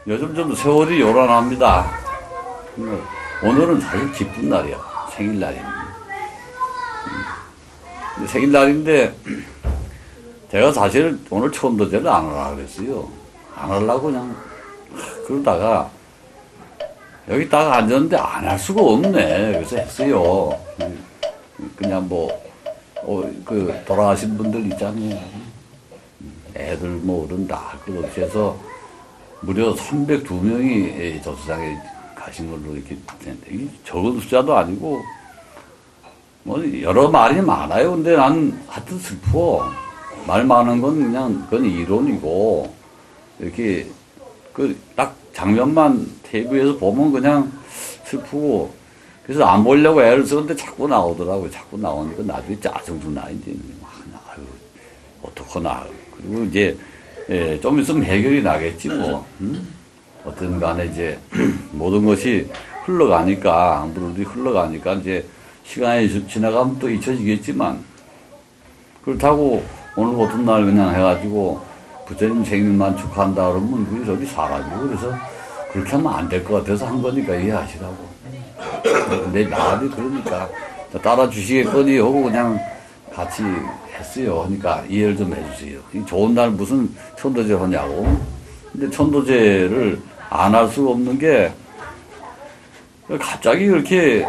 요즘 좀 세월이 요란합니다. 오늘은 사실 기쁜 날이야. 생일날입니다. 생일날인데, 제가 사실 오늘 천도제를 안 하려고 그랬어요. 안 하려고 그냥, 그러다가, 여기 딱 앉았는데 안 할 수가 없네. 그래서 했어요. 그냥 돌아가신 분들 있잖아요. 애들 어른 다 그렇게 해서 무려 302명이 저수장에 가신 걸로 이렇게 되는데, 적은 숫자도 아니고, 여러 말이 많아요. 근데 난 하여튼 슬퍼. 말 많은 건 그건 이론이고, 이렇게, 딱 장면만 테이블에서 보면 그냥 슬프고, 그래서 안 보려고 애를 쓰는데 자꾸 나오더라고요. 자꾸 나오니까 나중에 짜증도 나, 이제. 아유, 어떡하나. 그리고 이제, 좀 있으면 해결이 나겠지, 뭐. 어떤 간에 이제, 모든 것이 흘러가니까, 물이 흘러가니까, 이제, 시간이 지나가면 또 잊혀지겠지만, 그렇다고 오늘 같은 날 그냥 해가지고, 부처님 생일만 축하한다 그러면 그게 저기 사라지고, 그래서 그렇게 하면 안 될 것 같아서 한 거니까 이해하시라고. 내 나한테 그러니까, 따라주시겠거니 하고 그냥 같이 했어요. 그러니까 이해를 좀 해주세요. 이 좋은 날 무슨 천도제 하냐고. 근데 천도제를 안 할 수가 없는 게, 갑자기 그렇게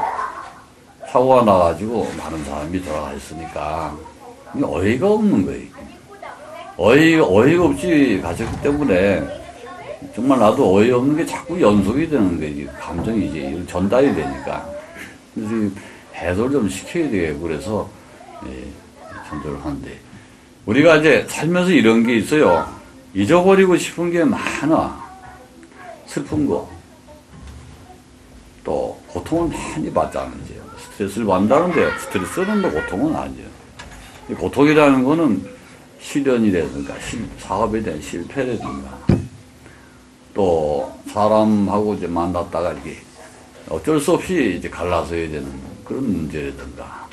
사고가 나가지고 많은 사람이 돌아가 있으니까, 어이가 없는 거예요. 어이가 없이 가셨기 때문에, 정말 나도 어이없는 게 자꾸 연속이 되는 거지. 감정이지. 전달이 되니까. 그래서 해소를 좀 시켜야 되고, 그래서, 전도를 하는데. 우리가 이제 살면서 이런 게 있어요. 잊어버리고 싶은 게 많아. 슬픈 거. 또, 고통을 많이 받잖아요. 스트레스를 받는다는데, 스트레스는 고통은 아니에요. 고통이라는 거는 시련이라든가, 사업에 대한 실패라든가, 또, 사람하고 이제 만났다가 이렇게 어쩔 수 없이 이제 갈라서야 되는 그런 문제라든가,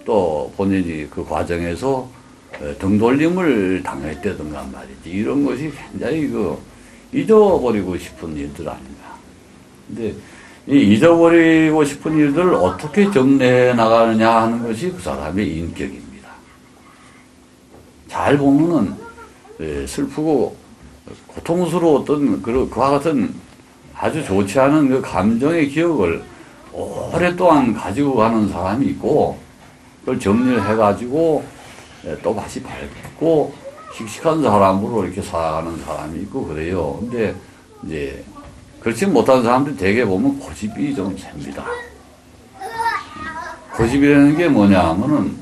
또 본인이 그 과정에서 등돌림을 당했다든가 말이지. 이런 것이 굉장히 잊어버리고 싶은 일들 아닌가. 근데 이 잊어버리고 싶은 일들을 어떻게 정리해 나가느냐 하는 것이 그 사람의 인격입니다. 잘 보면은 슬프고 고통스러웠던 그와 같은 아주 좋지 않은 그 감정의 기억을 오랫동안 가지고 가는 사람이 있고, 그걸 정리를 해가지고 또 다시 밝고 씩씩한 사람으로 이렇게 살아가는 사람이 있고 그래요. 근데 이제 그렇지 못한 사람들 대개 보면 고집이 좀 셉니다. 고집이라는 게 뭐냐 하면은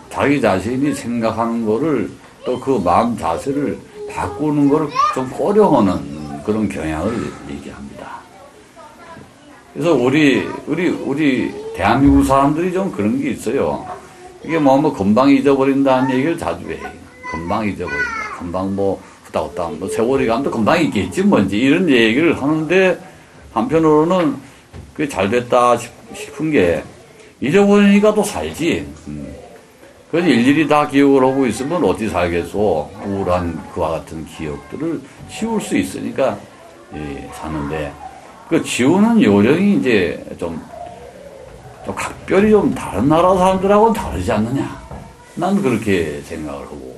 자기 자신이 생각하는 거를 또 그 마음 자세를 바꾸는 거를 좀 꺼려하는 그런 경향을 얘기합니다. 그래서 우리 대한민국 사람들이 좀 그런 게 있어요. 이게 금방 잊어버린다는 얘기를 자주 해. 금방 잊어버린다. 금방 후딱후딱 세월이 가면 또 금방 있겠지 뭔지 이런 얘기를 하는데, 한편으로는 그게 잘 됐다 싶은 게, 잊어버리니까 또 살지. 그래서 일일이 다 기억을 하고 있으면 어디 살겠소. 우울한 그와 같은 기억들을 지울 수 있으니까 사는데, 그 지우는 요령이 이제 좀 각별히 좀 다른 나라 사람들하고는 다르지 않느냐. 난 그렇게 생각을 하고,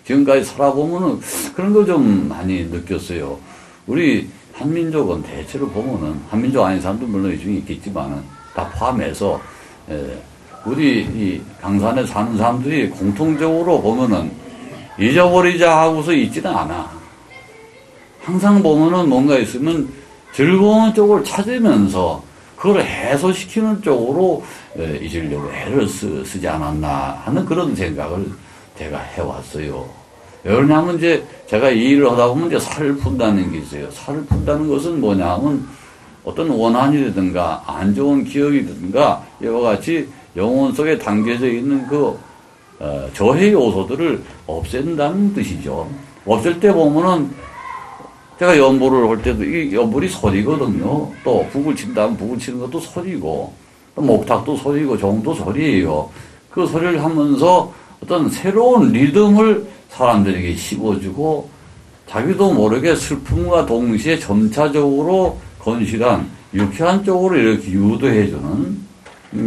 지금까지 살아보면은 그런 걸 좀 많이 느꼈어요. 우리 한민족은 대체로 보면은, 한민족 아닌 사람도 물론 이 중에 있겠지만은, 다 포함해서, 우리 이 강산에 사는 사람들이 공통적으로 보면은 잊어버리자 하고서 있지는 않아. 항상 보면은 뭔가 있으면 즐거운 쪽을 찾으면서 그걸 해소시키는 쪽으로 잊으려고 애를 쓰지 않았나 하는 그런 생각을 제가 해왔어요. 왜냐하면 이제 제가 이 일을 하다 보면 이제 살을 푼다는 게 있어요. 살을 푼다는 것은 뭐냐 하면 어떤 원한이라든가 안 좋은 기억이라든가 이와 같이 영혼 속에 담겨져 있는 저해 요소들을 없앤다는 뜻이죠. 없앨 때 보면은 제가 연보를 할 때도 이 연불이 소리거든요. 또 북을 친다면 북을 치는 것도 소리고, 또 목탁도 소리고 종도 소리예요. 그 소리를 하면서 어떤 새로운 리듬을 사람들에게 씹어주고 자기도 모르게 슬픔과 동시에 점차적으로 건실한 유쾌한 쪽으로 이렇게 유도해주는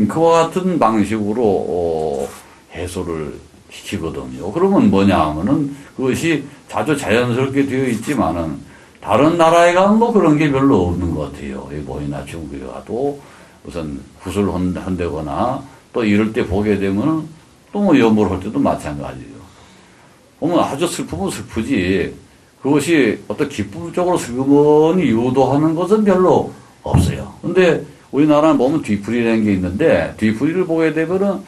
그와 같은 방식으로 해소를 시키거든요. 그러면 뭐냐 하면은 그것이 자주 자연스럽게 되어 있지만은 다른 나라에 가면 뭐 그런 게 별로 없는 것 같아요. 일본이나 중국에 가도 우선 구슬을 한다거나 또 이럴 때 보게 되면은 또 뭐 연보를 할 때도 마찬가지예요. 보면 아주 슬프면 슬프지 그것이 어떤 기쁨 쪽으로 슬그머니 유도하는 것은 별로 없어요. 근데 우리나라는 보면 뒤풀이라는 게 있는데 뒤풀이를 보게 되면은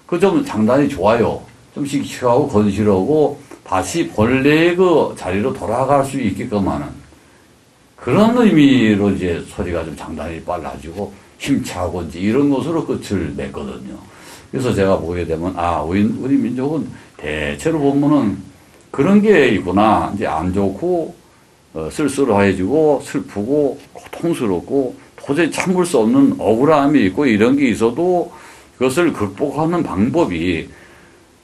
그 좀 장단이 좋아요. 좀 씩씩하고 건실하고 다시 본래의 그 자리로 돌아갈 수 있게끔 하는 그런 의미로 이제 소리가 좀 장단이 빨라지고 힘차고 이제 이런 것으로 끝을 냈거든요. 그래서 제가 보게 되면 우리 민족은 대체로 보면은 그런 게 있구나. 이제 안 좋고 쓸쓸해지고 슬프고 고통스럽고 도저히 참을 수 없는 억울함이 있고 이런 게 있어도 그것을 극복하는 방법이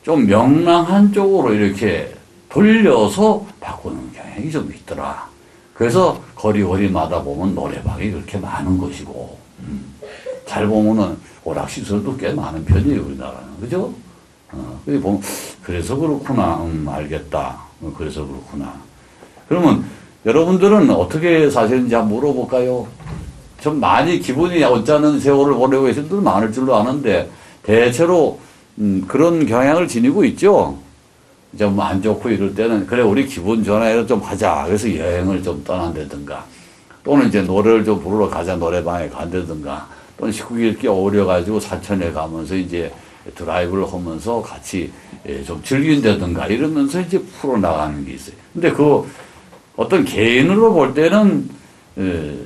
좀 명랑한 쪽으로 이렇게 돌려서 바꾸는 경향이 좀 있더라. 그래서 거리마다 보면 노래방이 그렇게 많은 것이고, 잘 보면은 오락시설도 꽤 많은 편이에요, 우리나라는. 그죠? 그래서 그렇구나. 알겠다. 그래서 그렇구나. 그러면 여러분들은 어떻게 사시는지 한번 물어볼까요? 좀 많이 기분이 언짢은 세월을 보내고 계신 분들 많을 줄로 아는데, 대체로, 그런 경향을 지니고 있죠? 좀 안 좋고 이럴 때는, 그래, 우리 기분 전환을 좀 하자. 그래서 여행을 좀 떠난다든가, 또는 이제 노래를 좀 부르러 가자. 노래방에 간다든가, 또는 식구끼리 어울려가지고 사천에 가면서 이제 드라이브를 하면서 같이 좀 즐긴다든가 이러면서 이제 풀어나가는 게 있어요. 근데 어떤 개인으로 볼 때는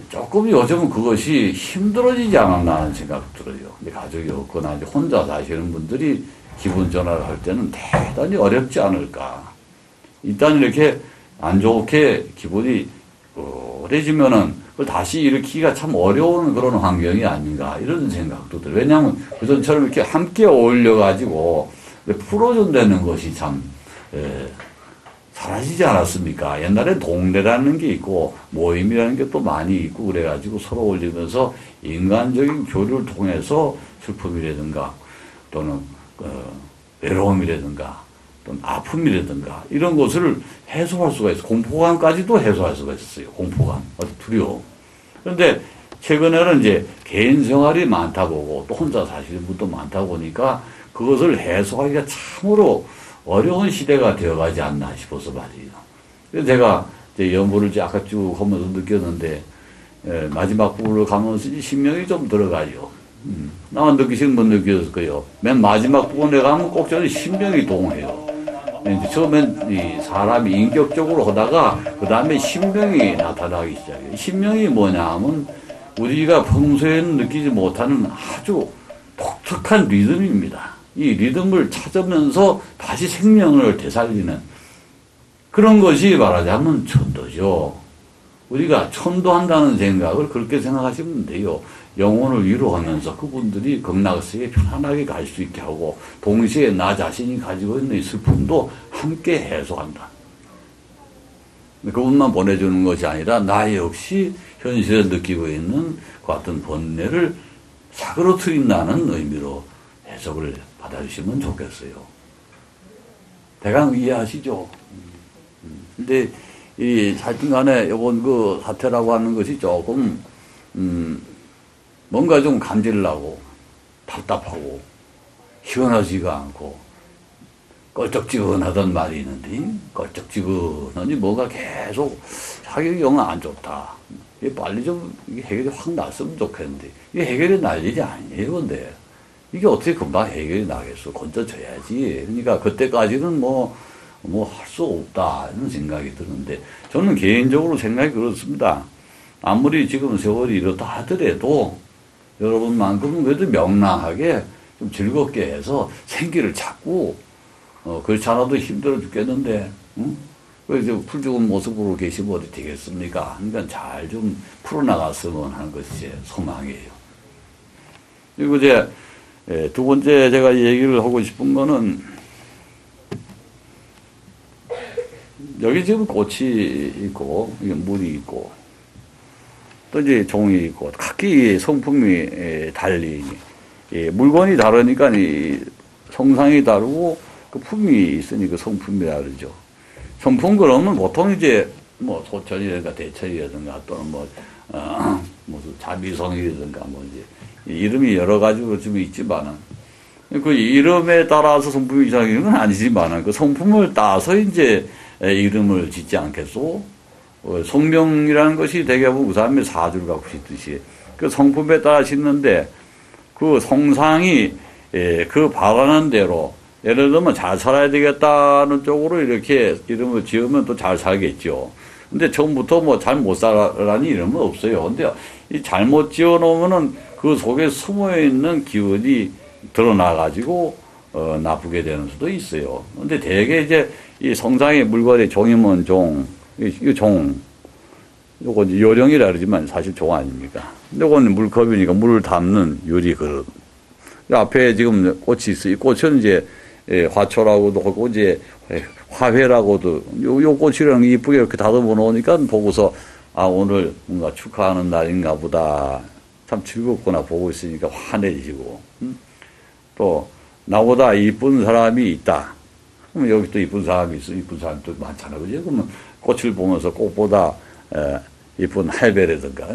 조금 요즘은 그것이 힘들어지지 않았나 하는 생각이 들어요. 근데 가족이 없거나 이제 혼자 사시는 분들이 기분 전환을 할 때는 대단히 어렵지 않을까. 일단 이렇게 안 좋게 기분이 오래지면은 그걸 다시 일으키기가 참 어려운 그런 환경이 아닌가 이런 생각도 들어요. 왜냐하면 그전처럼 이렇게 함께 어울려가지고 풀어준다는 것이 참 사라지지 않았습니까? 옛날에 동네라는 게 있고 모임이라는 게 또 많이 있고 그래가지고 서로 어울리면서 인간적인 교류를 통해서 슬픔이라든가 또는 외로움이라든가 또는 아픔이라든가 이런 것을 해소할 수가 있어요. 공포감까지도 해소할 수가 있었어요. 공포감, 두려움. 그런데 최근에는 이제 개인 생활이 많다 보고 또 혼자 사시는 분도 많다 보니까 그것을 해소하기가 참으로 어려운 시대가 되어가지 않나 싶어서 말이에요. 그래서 제가 이제 연보를 이제 아까 쭉 하면서 느꼈는데, 마지막 부분을 가면서 신명이 좀 들어가요. 나만 느끼시는 분 느꼈을 거예요. 맨 마지막 부분에 가면 꼭 저는 신명이 동해요. 처음엔 이 사람이 인격적으로 하다가, 그 다음에 신명이 나타나기 시작해요. 신명이 뭐냐 하면, 우리가 평소에는 느끼지 못하는 아주 독특한 리듬입니다. 이 리듬을 찾으면서 다시 생명을 되살리는 그런 것이 말하자면 천도죠. 우리가 천도한다는 생각을 그렇게 생각하시면 돼요. 영혼을 위로하면서 그분들이 극락세에 편안하게 갈 수 있게 하고 동시에 나 자신이 가지고 있는 이 슬픔도 함께 해소한다. 그분만 보내주는 것이 아니라 나 역시 현실에 느끼고 있는 그 같은 번뇌를 사그러뜨린다는 의미로 해석을 받아주시면 좋겠어요. 대강 이해하시죠? 근데 하여튼간에 이번 그 사태라고 하는 것이 조금 뭔가 좀 감질나고 답답하고 시원하지가 않고 껄쩍지근하던 말이 있는데 껄쩍지근하니 뭐가 계속 자기 영 안 좋다. 이게 빨리 좀 이게 해결이 확 났으면 좋겠는데 이게 해결이 날 일이 아니에요. 근데 이게 어떻게 금방 해결이 나겠어. 건져줘야지. 그러니까 그때까지는 뭐 할 수 없다 이런 생각이 드는데 저는 개인적으로 생각이 그렇습니다. 아무리 지금 세월이 이렇다 하더라도 여러분만큼은 그래도 명랑하게 좀 즐겁게 해서 생기를 찾고 그렇지 않아도 힘들어 죽겠는데 그래서 풀 죽은 모습으로 계시면 어디 되겠습니까? 그러니까 잘 좀 풀어나갔으면 하는 것이 제 소망이에요. 그리고 이제 두 번째 제가 얘기를 하고 싶은 거는 여기 지금 꽃이 있고, 이게 물이 있고, 또 이제 종이 있고, 각기 성품이 달리, 물건이 다르니까 이 성상이 다르고, 그 품이 있으니 그 성품이 다르죠. 성품 그러면 보통 이제 뭐 소천이라든가 대천이라든가 또는 무슨 자비성이라든가 뭐 이제 이름이 여러 가지로 좀 있지만은 그 이름에 따라서 성품이 이상한 건 아니지만은 그 성품을 따서 이제 이름을 짓지 않겠소? 성명이라는 것이 대개보면 그 사람의 사주를 갖고 있듯이 그 성품에 따라 짓는데 그 성상이 그 바라는 대로 예를 들면 잘 살아야 되겠다는 쪽으로 이렇게 이름을 지으면 또 잘 살겠죠. 근데 처음부터 뭐 잘 못 살아라는 이름은 없어요. 근데 이 잘못 지어 놓으면은 그 속에 숨어 있는 기운이 드러나가지고, 나쁘게 되는 수도 있어요. 근데 대개 이제 이 성상의 물건의 종이면 종, 이거 종, 요건 요령이라 그러지만 사실 종 아닙니까? 요건 물컵이니까 물을 담는 유리 그릇. 앞에 지금 꽃이 있어요. 이 꽃은 이제 화초라고도 하고 이제 화훼라고도 요 꽃이랑 이쁘게 이렇게 다듬어 놓으니까 보고서 아 오늘 뭔가 축하하는 날인가 보다 참 즐겁구나 보고 있으니까 환해지고 또 나보다 이쁜 사람이 있다 그러면 여기 또 이쁜 사람이 있어 이쁜 사람이 또 많잖아 그죠 그러면 꽃을 보면서 꽃보다 이쁜 할배라든가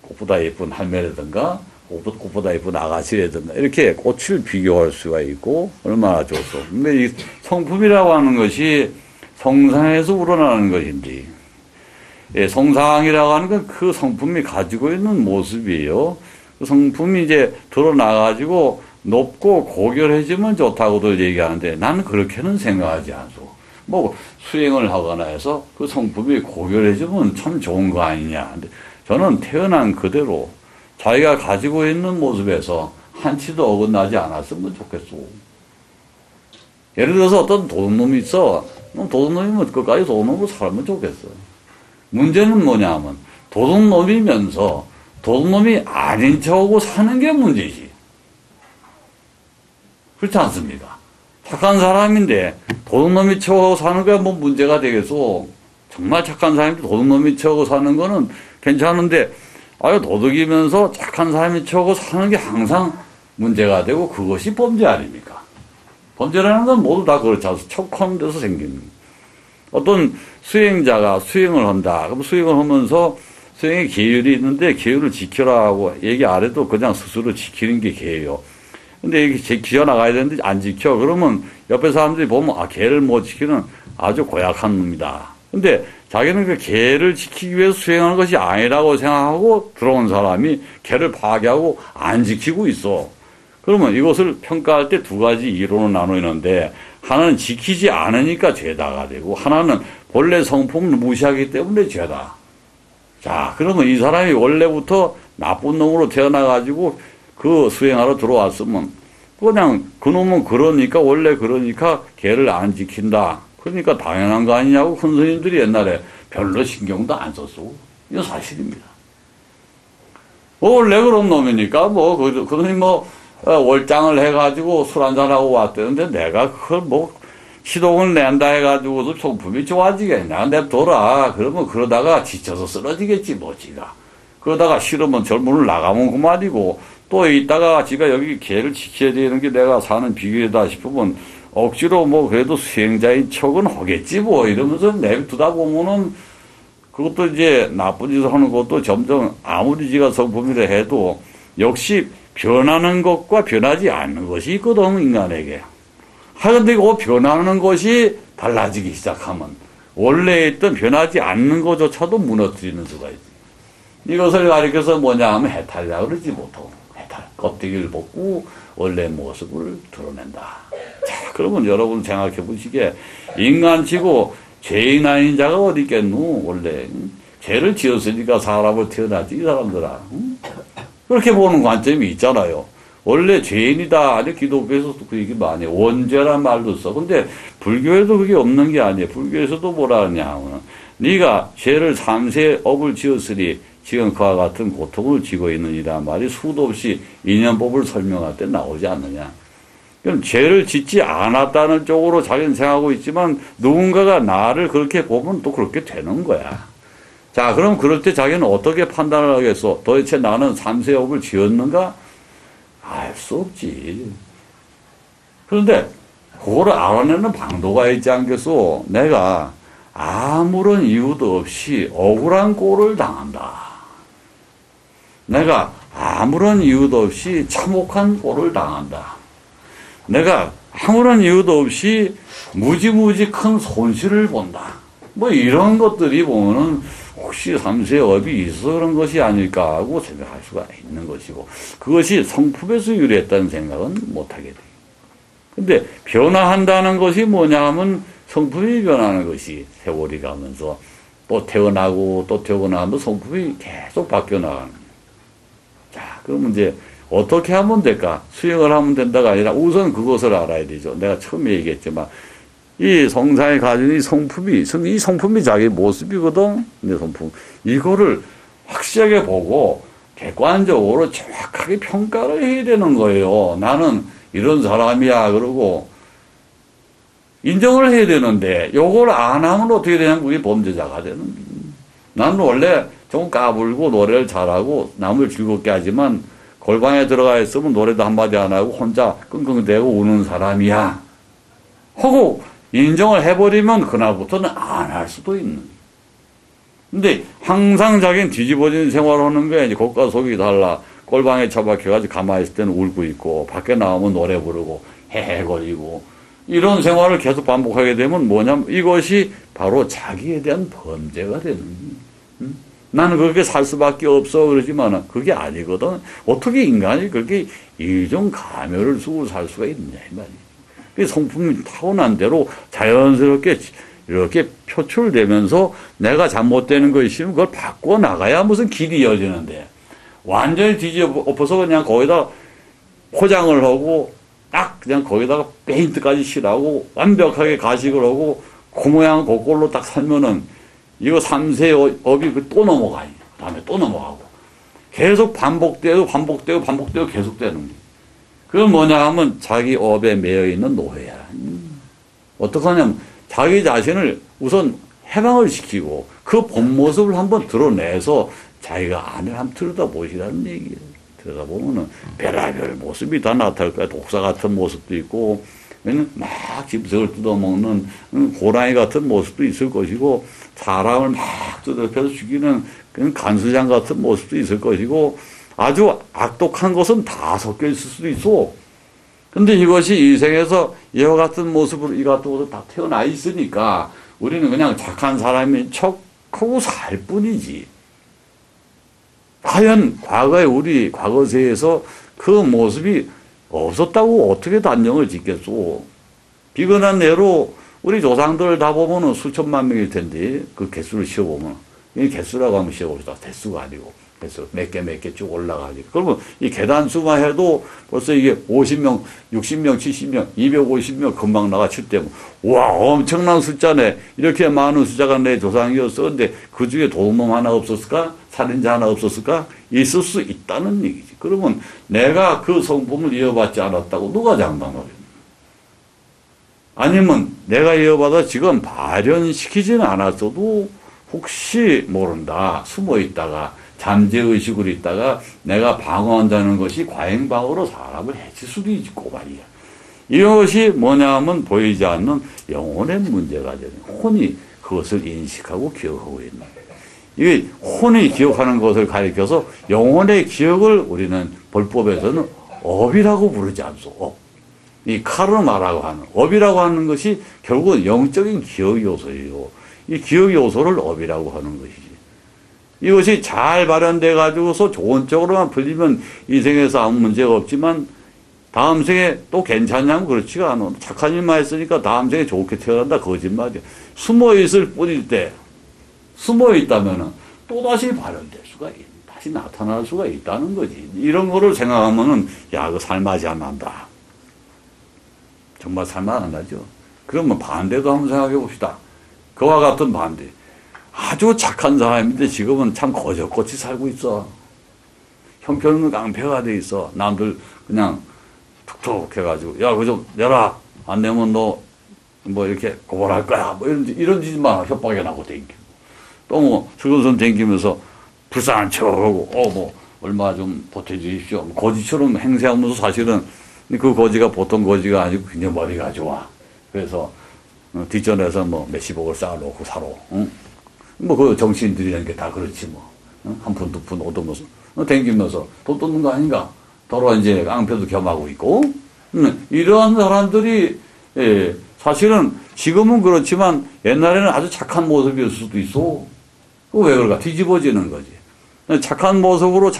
꽃보다 이쁜 할매라든가 꽃보다 예쁜 아가씨라든가 이렇게 꽃을 비교할 수가 있고 얼마나 좋소. 근데 이 성품이라고 하는 것이 성상에서 우러나는 것인지 성상이라고 하는 건 그 성품이 가지고 있는 모습이에요. 그 성품이 이제 드러나가지고 높고 고결해지면 좋다고도 얘기하는데 나는 그렇게는 생각하지 않소. 뭐 수행을 하거나 해서 그 성품이 고결해지면 참 좋은 거 아니냐. 근데 저는 태어난 그대로 자기가 가지고 있는 모습에서 한치도 어긋나지 않았으면 좋겠소. 예를 들어서 어떤 도둑놈이 있어. 도둑놈이면 끝까지 도둑놈으로 살면 좋겠어. 문제는 뭐냐 하면 도둑놈이면서 도둑놈이 아닌 척하고 사는 게 문제지. 그렇지 않습니까? 착한 사람인데 도둑놈이 척하고 사는 게 뭐 문제가 되겠소. 정말 착한 사람인데 도둑놈이 척하고 사는 거는 괜찮은데 아유, 도둑이면서 착한 사람이 척하고 사는 게 항상 문제가 되고 그것이 범죄 아닙니까? 범죄라는 건 모두 다 그렇지 않습니까? 척하는 데서 생기는. 어떤 수행자가 수행을 한다. 그럼 수행을 하면서 수행의 계율이 있는데 계율을 지켜라 하고 얘기 안 해도 그냥 스스로 지키는 게 계예요. 근데 이게 지켜나가야 되는데 안 지켜. 그러면 옆에 사람들이 보면 아, 계를 못 지키는 아주 고약한 놈이다. 근데 자기는 그 계를 지키기 위해서 수행하는 것이 아니라고 생각하고 들어온 사람이 계를 파괴하고 안 지키고 있어. 그러면 이것을 평가할 때 두 가지 이론을 나누는데 하나는 지키지 않으니까 죄다가 되고 하나는 본래 성품을 무시하기 때문에 죄다. 자, 그러면 이 사람이 원래부터 나쁜 놈으로 태어나가지고 그 수행하러 들어왔으면 그냥 그놈은 그러니까 원래 그러니까 계를 안 지킨다. 그러니까 당연한 거 아니냐고 큰 스님들이 옛날에 별로 신경도 안 썼어. 이건 사실입니다. 원래 그런 놈이니까 그러니 월장을 해가지고 술 한잔하고 왔대는데 내가 그걸 시동을 낸다 해가지고도 성품이 좋아지겠냐. 냅둬라. 그러면 그러다가 지쳐서 쓰러지겠지 지가. 그러다가 싫으면 젊은을 나가면 그만이고 또 이따가 지가 여기 계를 지켜야 되는 게 내가 사는 비결이다 싶으면 억지로 그래도 수행자인 척은 하겠지 이러면서 내두다 보면은 그것도 이제 나쁜 짓을 하는 것도 점점 아무리 지가 성품이라 해도 역시 변하는 것과 변하지 않는 것이 있거든 인간에게. 하여튼 그 변하는 것이 달라지기 시작하면 원래 있던 변하지 않는 것조차도 무너뜨리는 수가 있지. 이것을 가리켜서 뭐냐 하면 해탈이라고 그러지 보통. 해탈. 껍데기를 벗고 원래 모습을 드러낸다. 자, 그러면 여러분 생각해 보시기에 인간치고 죄인 아닌 자가 어디 있겠노? 원래 죄를 지었으니까 사람을 태어나지 이 사람들아. 응? 그렇게 보는 관점이 있잖아요. 원래 죄인이다. 아니 기독교에서도 그 얘기 많이 해요. 원죄란 말도 써. 근데 불교에도 그게 없는 게 아니에요. 불교에서도 뭐라 하냐 하면 네가 죄를 3세 업을 지었으니 지금 그와 같은 고통을 지고 있는 이란 말이 수도 없이 인연법을 설명할 때 나오지 않느냐. 그럼 죄를 짓지 않았다는 쪽으로 자기는 생각하고 있지만 누군가가 나를 그렇게 보면 또 그렇게 되는 거야. 자, 그럼 그럴 때 자기는 어떻게 판단을 하겠어? 도대체 나는 삼세업을 지었는가? 알 수 없지. 그런데 그거를 알아내는 방도가 있지 않겠소? 내가 아무런 이유도 없이 억울한 꼴을 당한다. 내가 아무런 이유도 없이 참혹한 꼴을 당한다. 내가 아무런 이유도 없이 무지무지 큰 손실을 본다. 뭐 이런 것들이 보면은 혹시 삼세업이 있어서 그런 것이 아닐까 하고 생각할 수가 있는 것이고, 그것이 성품에서 유래했다는 생각은 못하게 돼요. 근데 변화한다는 것이 뭐냐 하면 성품이 변하는 것이 세월이 가면서 또 태어나고 또 태어나면 성품이 계속 바뀌어 나가는 거예요. 자, 그러면 이제 어떻게 하면 될까? 수행을 하면 된다가 아니라 우선 그것을 알아야 되죠. 내가 처음에 얘기했지만 이 성상에 가진 이 성품이 자기 모습이거든. 내 성품. 이거를 확실하게 보고 객관적으로 정확하게 평가를 해야 되는 거예요. 나는 이런 사람이야. 그러고 인정을 해야 되는데 요걸 안 하면 어떻게 되냐면 우리 범죄자가 되는 거예요. 나는 원래 좀 까불고 노래를 잘하고 남을 즐겁게 하지만 골방에 들어가 있으면 노래도 한마디 안 하고 혼자 끙끙대고 우는 사람이야 하고 인정을 해버리면 그날부터는 안 할 수도 있는 거예요. 근데 항상 자기는 뒤집어진 생활을 하는 거야. 이제 겉과 속이 달라. 골방에 처박혀가지고 가만히 있을 때는 울고 있고 밖에 나오면 노래 부르고 헤헤거리고 이런 생활을 계속 반복하게 되면 뭐냐면 이것이 바로 자기에 대한 범죄가 되는 거예요. 나는 그렇게 살 수밖에 없어 그러지만 그게 아니거든. 어떻게 인간이 그렇게 이종 가면을 쓰고 살 수가 있느냐 이 말이에요. 그 성품이 타고난 대로 자연스럽게 이렇게 표출되면서 내가 잘못되는 것이 있으면 그걸 바꿔 나가야 무슨 길이 열리는데 완전히 뒤집어서 그냥 거기다 포장을 하고 딱 그냥 거기다가 페인트까지 칠하고 완벽하게 가식을 하고 그 모양 그꼴로 딱 살면은 이거 삼세업이 또 넘어가요. 그 다음에 또 넘어가고 계속 반복되고 계속 되는 거예요. 그건 뭐냐 하면 자기 업에 매여 있는 노예야. 어떻게 하냐면 자기 자신을 우선 해방을 시키고 그 본 모습을 한번 드러내서 자기가 안을 한번 들여다보시라는 얘기예요. 들여다보면은 별의별 모습이 다 나타날 거야. 독사 같은 모습도 있고 막 짐승을 뜯어먹는 호랑이 같은 모습도 있을 것이고 사람을 막 뜯어펴서 죽이는 간수장 같은 모습도 있을 것이고 아주 악독한 것은 다 섞여 있을 수도 있어. 근데 이것이 이 생에서 이와 같은 모습으로 이 같은 모습으로 다 태어나 있으니까 우리는 그냥 착한 사람인 척하고 살 뿐이지. 과연 과거에 우리 과거세에서 그 모습이 없었다고 어떻게 단정을 짓겠소. 비근한 예로 우리 조상들 다 보면은 수천만 명일 텐데 그 개수를 씌워보면 이 개수라고 하면 씌워봅시다. 대수가 아니고 개수 몇 개 쭉 올라가지. 그러면 이 계단 수만 해도 벌써 이게 50명, 60명, 70명, 250명 금방 나가칠 때면 와 엄청난 숫자네. 이렇게 많은 숫자가 내 조상이었어. 근데 그 중에 도둑놈 하나 없었을까? 살인자 하나 없었을까? 있을 수 있다는 얘기지. 그러면 내가 그 성품을 이어받지 않았다고 누가 장담하겠냐? 아니면 내가 이어받아 지금 발현시키지는 않았어도 혹시 모른다. 숨어 있다가 잠재의식으로 있다가 내가 방어한다는 것이 과잉방어로 사람을 해칠 수도 있고 말이야. 이것이 뭐냐면 보이지 않는 영혼의 문제가 되는 혼이 그것을 인식하고 기억하고 있는 거예요. 이게 혼이 기억하는 것을 가리켜서 영혼의 기억을 우리는 벌법에서는 업이라고 부르지 않소. 업. 이 카르마라고 하는 업이라고 하는 것이 결국은 영적인 기억 요소예요. 이 기억 요소를 업이라고 하는 것이지. 이것이 잘 발현돼 가지고서 좋은 쪽으로만 풀리면 이 생에서 아무 문제가 없지만 다음 생에 또 괜찮냐면 그렇지가 않아. 착한 일만 했으니까 다음 생에 좋게 태어난다 거짓말이야. 숨어 있을 뿐일 때 숨어 있다면은 또다시 발현될 수가 다시 나타날 수가 있다는 거지. 이런 거를 생각하면은 야, 그 살맛이 안 난다. 정말 살맛 안 나죠. 그러면 반대도 한번 생각해 봅시다. 그와 같은 반대. 아주 착한 사람인데 지금은 참 거적같이 살고 있어. 형편은 깡패가 돼 있어. 남들 그냥 툭 해가지고, 야, 그거 좀 내라. 안 내면 너, 뭐, 이렇게 고발할 거야. 뭐, 이런 짓만 협박해 나고 댕기고. 또 뭐, 수건선 댕기면서 불쌍한 척 하고, 뭐, 얼마 좀 보태주십시오. 거지처럼 행세하면서 사실은 그 거지가 보통 거지가 아니고 그냥 머리가 좋아. 그래서, 뒷전에서 뭐, 몇십억을 쌓아놓고 살아. 응? 뭐, 그 정치인들이라는 게 다 그렇지 뭐. 응? 한 푼, 두 푼 얻으면서, 댕기면서 돈 뜯는 거 아닌가? 더러 이제 깡패도 겸하고 있고. 이러한 사람들이, 예, 사실은 지금은 그렇지만 옛날에는 아주 착한 모습이었을 수도 있어. 왜 그럴까? 뒤집어지는 거지. 착한 모습으로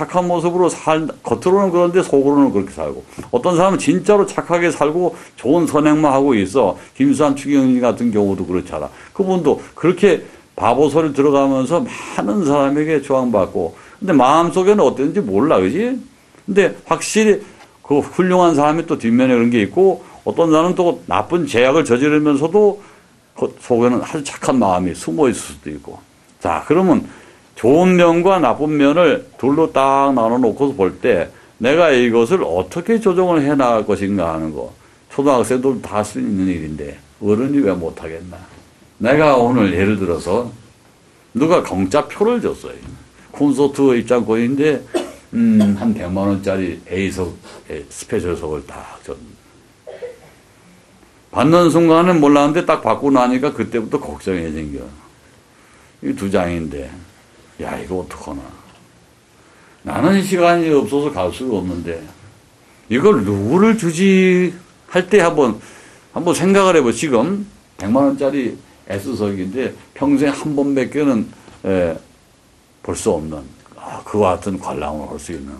겉으로는 그런데 속으로는 그렇게 살고. 어떤 사람은 진짜로 착하게 살고 좋은 선행만 하고 있어. 김수환, 추경진 같은 경우도 그렇잖아. 그분도 그렇게 바보 소리 들어가면서 많은 사람에게 조항받고. 근데 마음속에는 어땠는지 몰라, 그지? 근데 확실히 그 훌륭한 사람이 또 뒷면에 그런 게 있고, 어떤 사람은 또 나쁜 죄악을 저지르면서도 그 속에는 아주 착한 마음이 숨어 있을 수도 있고. 자, 그러면 좋은 면과 나쁜 면을 둘로 딱 나눠 놓고서 볼 때 내가 이것을 어떻게 조정을 해 나갈 것인가 하는 거. 초등학생도 다 할 수 있는 일인데 어른이 왜 못하겠나. 내가 오늘 예를 들어서 누가 공짜표를 줬어요. 콘서트 입장권인데 한 100만 원짜리 A석 스페셜석을 딱 줬는데 받는 순간은 몰랐는데 딱 받고 나니까 그때부터 걱정이 생겨. 이 2장인데 야, 이거 어떡하나. 나는 시간이 없어서 갈 수가 없는데 이걸 누구를 주지 할 때 한번 생각을 해보. 지금 100만 원짜리 S석인데 평생 한 번밖에는 볼 수 없는 그와 같은 관람을 할 수 있는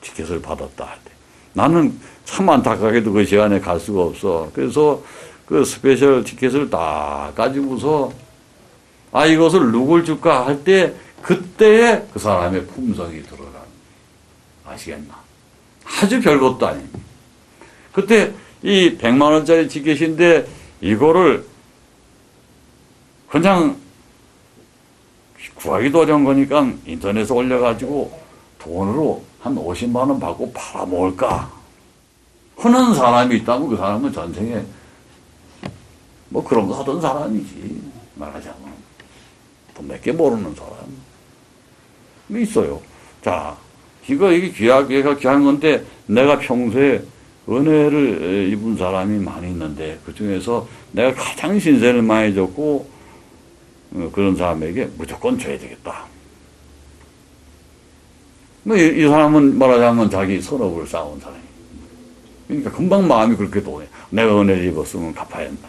티켓을 받았다 할 때 나는 참 안타깝게도 그 시간에 갈 수가 없어. 그래서 그 스페셜 티켓을 다 가지고서 이것을 누굴 줄까 할 때 그때에 그 사람의 품성이 드러나. 아시겠나? 아주 별것도 아닙니다. 그때 이 100만 원짜리 티켓인데 이거를 그냥 구하기도 어려운 거니까 인터넷에 올려가지고 돈으로 한 50만 원 받고 팔아먹을까? 흔한 사람이 있다면 그 사람은 전생에 뭐 그런 거 하던 사람이지. 말하자면. 돈 몇 개 모르는 사람이 있어요. 자, 이게 귀하게가 귀한 건데 내가 평소에 은혜를 입은 사람이 많이 있는데 그 중에서 내가 가장 신세를 많이 졌고 그런 사람에게 무조건 줘야 되겠다. 뭐 이 사람은 말하자면 자기 선업을 쌓은 사람이에요. 그러니까 금방 마음이 그렇게 도네. 내가 은혜를 입었으면 갚아야 한다.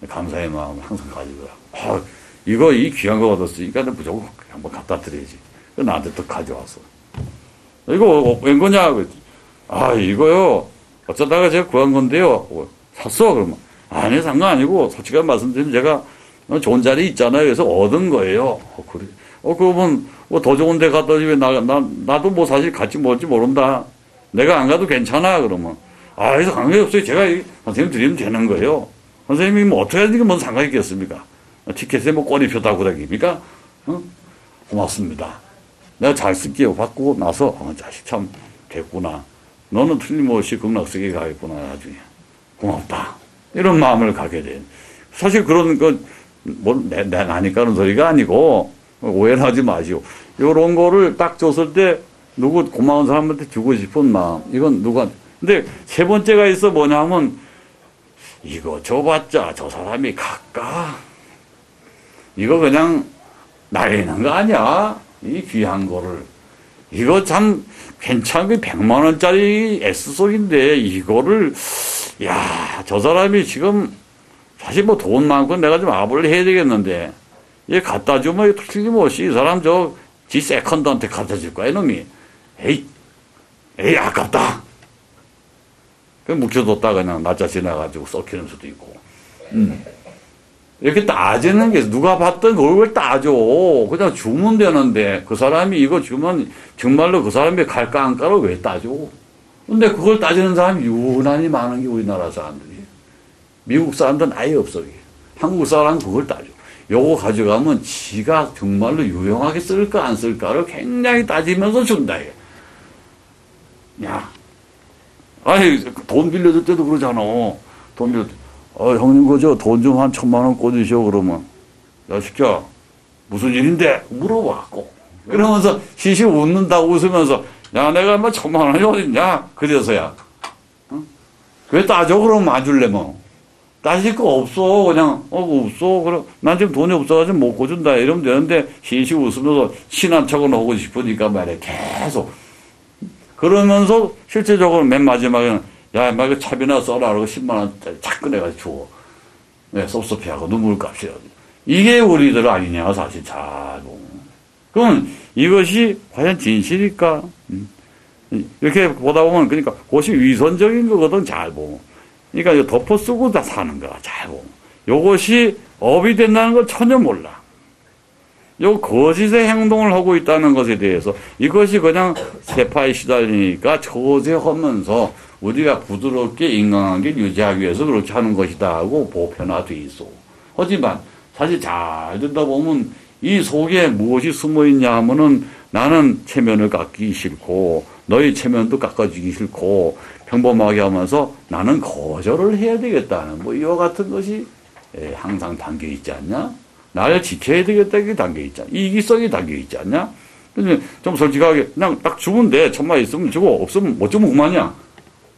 감사의 마음을 항상 가지고 이 귀한 거 얻었으니까 무조건 한번 갖다 드려야지. 나한테 또 가져왔어. 이거 웬 거냐? 이거요. 어쩌다가 제가 구한 건데요. 샀어. 그러면 아니 상관 아니고 솔직히 말씀드리면 제가 좋은 자리 있잖아요. 그래서 얻은 거예요. 그래. 그러면 뭐 더 좋은 데 갔다 오지 왜 나도 뭐 사실 같이 뭘지 모른다. 내가 안 가도 괜찮아. 그러면 그래서 관계 없어요. 제가 선생님 드리면 되는 거예요. 선생님이 뭐 어떻게 하는 게 뭔 상관이 있겠습니까? 티켓에 뭐 꼬리표 달고 다닙니까? 고맙습니다. 내가 잘 쓸게요. 받고 나서 자식 참 됐구나. 너는 틀림없이 극락세계 가겠구나. 나중에 고맙다. 이런 마음을 갖게 돼. 사실 그런 나니까 하는 소리가 아니고 오해를 하지 마시오. 이런 거를 딱 줬을 때 누구 고마운 사람한테 주고 싶은 마음. 이건 근데 세 번째가 있어. 뭐냐면 이거 줘봤자 저 사람이 갈까? 이거 그냥 날리는 거 아니야? 이 귀한 거를. 이거 참 괜찮게 100만 원짜리 S석인데 이거를 저 사람이 지금 사실 뭐 돈 많고 내가 좀 아부를 해야 되겠는데 얘 갖다 주면 틀림없이 이 사람 지 세컨드한테 갖다 줄 거야 이놈이. 에이 아깝다. 그냥 묵혀뒀다 그냥 낮자 지나가지고 썩히는 수도 있고. 이렇게 따지는 게 누가 봤든 그걸 따져. 그냥 주면 되는데 그 사람이 이거 주면 정말로 그 사람이 갈까 안 갈까 왜 따져. 근데 그걸 따지는 사람이 유난히 많은 게 우리나라 사람들이. 미국 사람들은 아예 없어. 한국 사람은 그걸 따져. 요거 가져가면 지가 정말로 유용하게 쓸까 안 쓸까를 굉장히 따지면서 준다. 야, 아니, 돈 빌려줄 때도 그러잖아. 돈 빌려, 형님, 그저 돈 좀 한 1,000만 원 꽂으시오. 그러면, 야, 시켜. 무슨 일인데? 물어봤고. 그러면서 시시 웃는다, 웃으면서, 야, 내가 뭐 1,000만 원이 어딨냐? 그래서야. 어? 왜 따져? 그러면 안 줄래, 뭐. 따질 거 없어. 그냥, 없어. 그럼, 난 지금 돈이 없어가지고 못 꽂준다. 이러면 되는데, 시시 웃으면서 친한 척은 하고 싶으니까 말이야. 계속. 그러면서 실제적으로 맨 마지막에는, 야, 막 차비나 써라. 그러고 10만 원짜리 착 꺼내가지고 줘. 네, 섭섭해하고 눈물값이야. 이게 우리들 아니냐, 사실 잘 보면. 그러면 이것이 과연 진실일까? 이렇게 보다 보면, 그러니까 그것이 위선적인 거거든, 잘 보면. 그러니까 덮어 쓰고 다 사는 거야, 잘 보면. 요것이 업이 된다는 걸 전혀 몰라. 요 거짓의 행동을 하고 있다는 것에 대해서 이것이 그냥 세파에 시달리니까 저세하면서 우리가 부드럽게 인간관계를 유지하기 위해서 그렇게 하는 것이다 하고 보편화돼 있어. 하지만 사실 잘 듣다 보면 이 속에 무엇이 숨어 있냐 하면은 나는 체면을 깎기 싫고 너희 체면도 깎아주기 싫고 평범하게 하면서 나는 거절을 해야 되겠다는 뭐 이와 같은 것이 항상 담겨 있지 않냐? 나를 지켜야 되겠다 이게 담겨 있지 않냐? 이기성이 담겨 있지 않냐? 좀 솔직하게 그냥 딱 주면 돼. 1,000만 있으면 주고 없으면 못 주면 그만이야.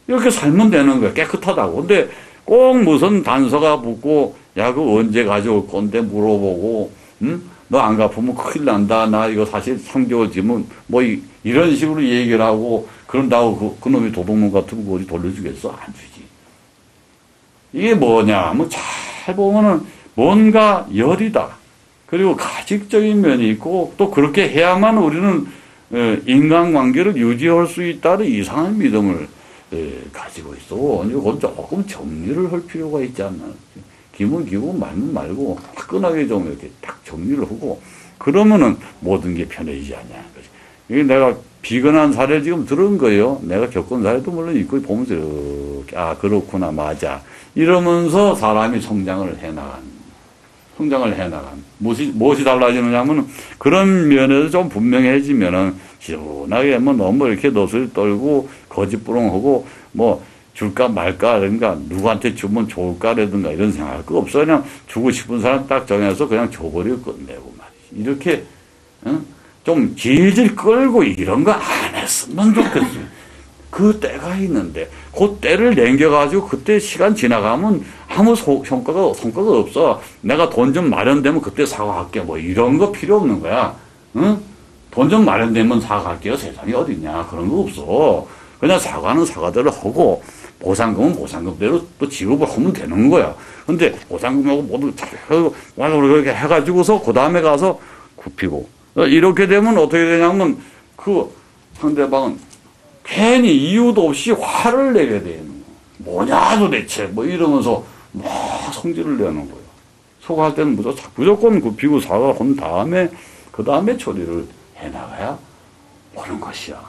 이렇게 살면 되는 거야. 깨끗하다고. 근데 꼭 무슨 단서가 붙고 야, 그거 언제 가져올 건데 물어보고 너 안 갚으면 큰일 난다. 나 이거 사실 3개월 지면 뭐 이런 식으로 얘기를 하고 그런다고 그놈이 도둑놈 같은 거 어디 돌려주겠어? 안 주지. 이게 뭐냐? 뭐 잘 보면은 뭔가 열이다. 그리고 가직적인 면이 있고 또 그렇게 해야만 우리는 인간관계를 유지할 수 있다는 이상한 믿음을 가지고 있어. 이건 조금 정리를 할 필요가 있지 않나. 기분 말면 말고 화끈하게 좀 이렇게 딱 정리를 하고 그러면은 모든 게 편해지지 않냐. 이게 내가 비근한 사례를 지금 들은 거예요. 내가 겪은 사례도 물론 있고 보면서 이렇게 아 그렇구나 맞아 이러면서 사람이 성장을 해나간 무엇이 달라지느냐면 그런 면에서 좀 분명해지면은 시원하게 뭐 너무 이렇게 너슬 떨고 거짓부렁하고 뭐 줄까 말까 그러니까 누구한테 주면 좋을까라든가 이런 생각할 거 없어. 그냥 주고 싶은 사람 딱 정해서 그냥 줘버리고 끝내고 말이지. 이렇게 좀 질질 끌고 이런 거 안 했으면 좋겠어요. 그 때가 있는데 그 때를 남겨가지고 그때 시간 지나가면 아무 성과가 없어. 내가 돈 좀 마련되면 그때 사과할게 뭐 이런 거 필요 없는 거야. 응? 돈 좀 마련되면 사과할게요. 세상에 어딨냐. 그런 거 없어. 그냥 사과는 사과대로 하고 보상금은 보상금대로 또 지급을 하면 되는 거야. 근데 보상금하고 모두 그렇게 해가지고서 그 다음에 가서 굽히고 이렇게 되면 어떻게 되냐면 그 상대방은 괜히 이유도 없이 화를 내게 되는 거야. 뭐냐 도대체 뭐 이러면서 막 성질을 내는 거야. 소화할 때는 무조건 굽히고 사과한 다음에 그 다음에 처리를 해나가야 옳은 것이야.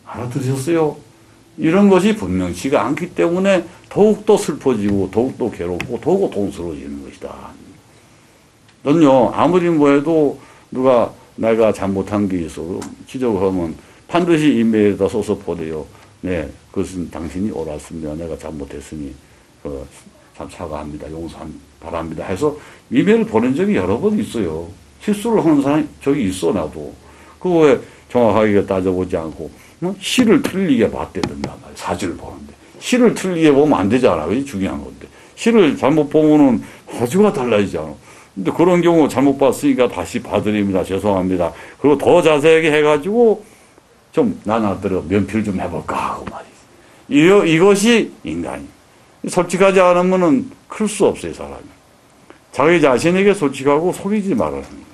알아들으셨어요? 이런 것이 분명치가 않기 때문에 더욱더 슬퍼지고 더욱더 괴롭고 더욱더 돈스러워지는 것이다. 넌요 아무리 뭐해도 누가 내가 잘못한 게 있어 지적하면 반드시 이메일에다 써서 보내요. 네, 그것은 당신이 옳았습니다. 내가 잘못했으니 참 사과합니다. 용서 바랍니다. 해서 이메일을 보낸 적이 여러 번 있어요. 실수를 하는 사람이 저기 있어 나도. 그거 왜 정확하게 따져보지 않고 시를 틀리게 봤대든가 말이야. 사주를 보는데 시를 틀리게 보면 안 되잖아. 그게 중요한 건데 시를 잘못 보면은 사주가 달라지잖아. 근데 그런 경우 잘못 봤으니까 다시 봐드립니다. 죄송합니다. 그리고 더 자세하게 해가지고 좀 나눠들어 면피를 좀 해볼까 하고 말이지. 이것이 인간이. 솔직하지 않으면은 클 수 없어요, 사람이. 자기 자신에게 솔직하고 속이지 말라는 거예요.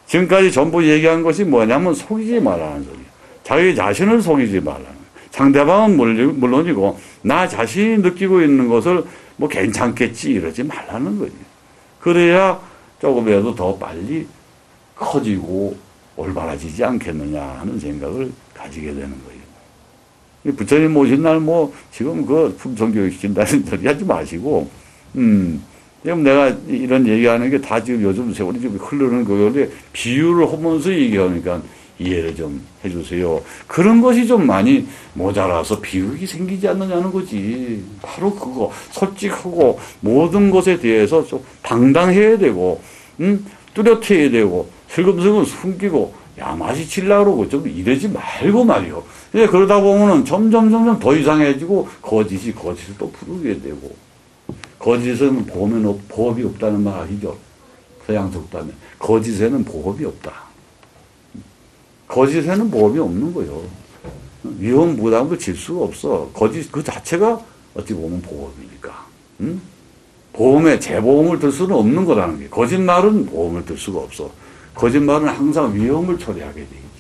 지금까지 전부 얘기한 것이 뭐냐면 속이지 말라는 소리예요. 자기 자신을 속이지 말라는 거예요. 상대방은 물론이고 나 자신이 느끼고 있는 것을 뭐 괜찮겠지 이러지 말라는 거예요. 그래야 조금이라도 더 빨리 커지고 올바라지지 않겠느냐 하는 생각을 가지게 되는 거예요. 부처님 오신 날 뭐 지금 그 품성교육 시킨다는 소리 하지 마시고 지금 내가 이런 얘기하는 게 다 지금 요즘 세월이 지금 흐르는 거에 비유를 하면서 얘기하니까 이해를 좀 해주세요. 그런 것이 좀 많이 모자라서 비극이 생기지 않느냐는 거지. 바로 그거. 솔직하고 모든 것에 대해서 좀 당당해야 되고, 뚜렷해야 되고, 슬금슬금 숨기고, 야맛이 칠라 그러고 좀 이러지 말고 말이요. 그러다 보면은 점점 더 이상해지고 거짓이 거짓을 또 부르게 되고, 거짓은 보면 보험이 없다는 말 아시죠? 서양 속담에 거짓에는 보험이 없다. 거짓에는 보험이 없는 거요. 위험 부담도 질 수가 없어. 거짓 그 자체가 어찌 보면 보험이니까. 보험에 재보험을 들 수는 없는 거라는 게. 거짓말은 보험을 들 수가 없어. 거짓말은 항상 위험을 초래하게 돼 있죠.